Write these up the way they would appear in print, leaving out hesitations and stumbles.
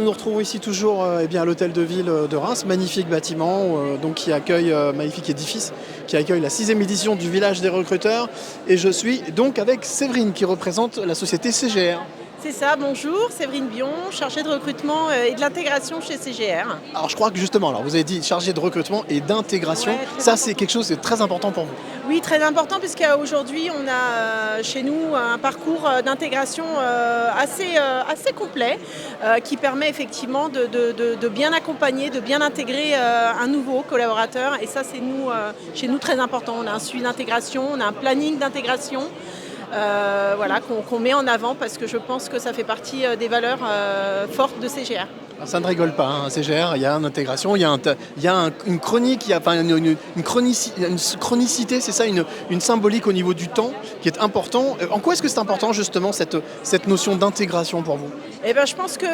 nous retrouvons ici toujours à l'hôtel de ville de Reims, magnifique bâtiment donc qui accueille, magnifique édifice, qui accueille la 6e édition du village des recruteurs. Et je suis donc avec Séverine qui représente la société CGR. C'est ça, bonjour, Séverine Bion, chargée de recrutement et de l'intégration chez CGR. Alors je crois que justement, vous avez dit chargée de recrutement et d'intégration, Ouais, ça c'est quelque chose de très important pour vous. Oui, très important puisqu'aujourd'hui on a chez nous un parcours d'intégration assez complet qui permet effectivement de bien accompagner, de bien intégrer un nouveau collaborateur et ça c'est chez nous très important. On a un suivi d'intégration, on a un planning d'intégration. Qu'on met en avant parce que je pense que ça fait partie des valeurs fortes de CGR. Alors, ça ne rigole pas, CGR, il y a une intégration, il y a une chronique, une chronicité, c'est ça, une symbolique au niveau du temps qui est important. En quoi est-ce que c'est important justement cette notion d'intégration pour vous ? Je pense que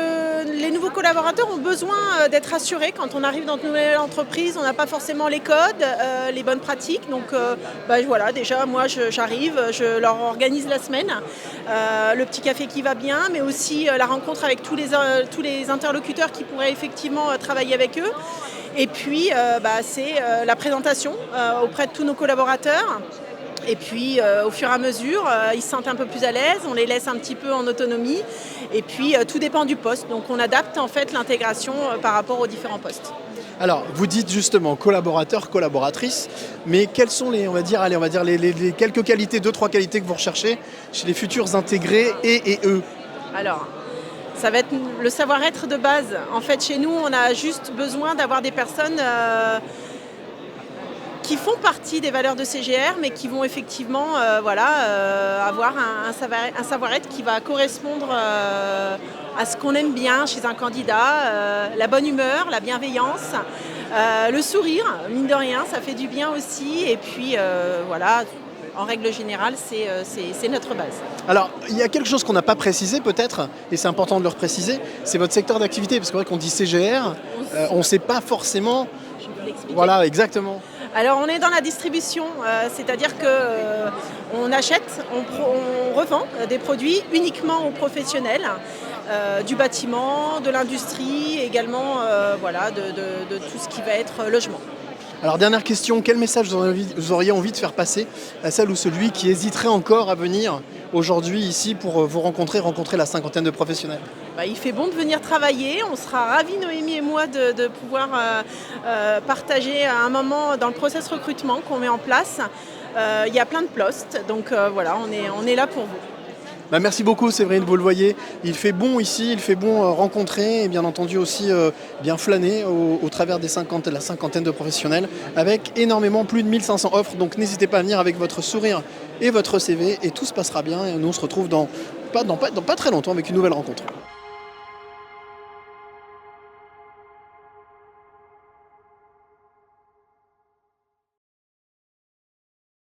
les nouveaux collaborateurs ont besoin d'être rassurés quand on arrive dans une nouvelle entreprise. On n'a pas forcément les codes, les bonnes pratiques. Donc déjà moi j'arrive, je leur organise la semaine, le petit café qui va bien, mais aussi la rencontre avec tous les interlocuteurs qui pourraient effectivement travailler avec eux. Et puis c'est la présentation auprès de tous nos collaborateurs. Et puis au fur et à mesure, ils se sentent un peu plus à l'aise, on les laisse un petit peu en autonomie. Et puis tout dépend du poste. Donc on adapte en fait l'intégration par rapport aux différents postes. Alors, vous dites justement collaborateurs, collaboratrices, mais quelles sont les quelques qualités, 2-3 qualités que vous recherchez chez les futurs intégrés et eux ? Alors, ça va être le savoir-être de base. En fait, chez nous, on a juste besoin d'avoir des personnes qui font partie des valeurs de CGR, mais qui vont effectivement avoir un savoir-être qui va correspondre à ce qu'on aime bien chez un candidat, la bonne humeur, la bienveillance, le sourire, mine de rien, ça fait du bien aussi. Et puis en règle générale, c'est notre base. Alors, il y a quelque chose qu'on n'a pas précisé peut-être, et c'est important de le repréciser, c'est votre secteur d'activité, parce que c'est vrai qu'on dit CGR, on ne sait pas forcément... Je vais vous l'expliquer. Voilà, exactement. Alors on est dans la distribution, c'est-à-dire qu'on achète, on revend des produits uniquement aux professionnels, du bâtiment, de l'industrie, également de tout ce qui va être logement. Alors dernière question, quel message vous auriez envie de faire passer à celle ou celui qui hésiterait encore à venir aujourd'hui ici pour vous rencontrer la cinquantaine de professionnels ? Il fait bon de venir travailler, on sera ravis Noémie et moi de pouvoir partager un moment dans le process recrutement qu'on met en place. Il y a plein de postes, donc on est là pour vous. Merci beaucoup Séverine, vous le voyez, il fait bon ici, il fait bon rencontrer et bien entendu aussi bien flâner au travers la cinquantaine de professionnels avec énormément, plus de 1500 offres, donc n'hésitez pas à venir avec votre sourire et votre CV et tout se passera bien et nous on se retrouve dans pas très longtemps avec une nouvelle rencontre.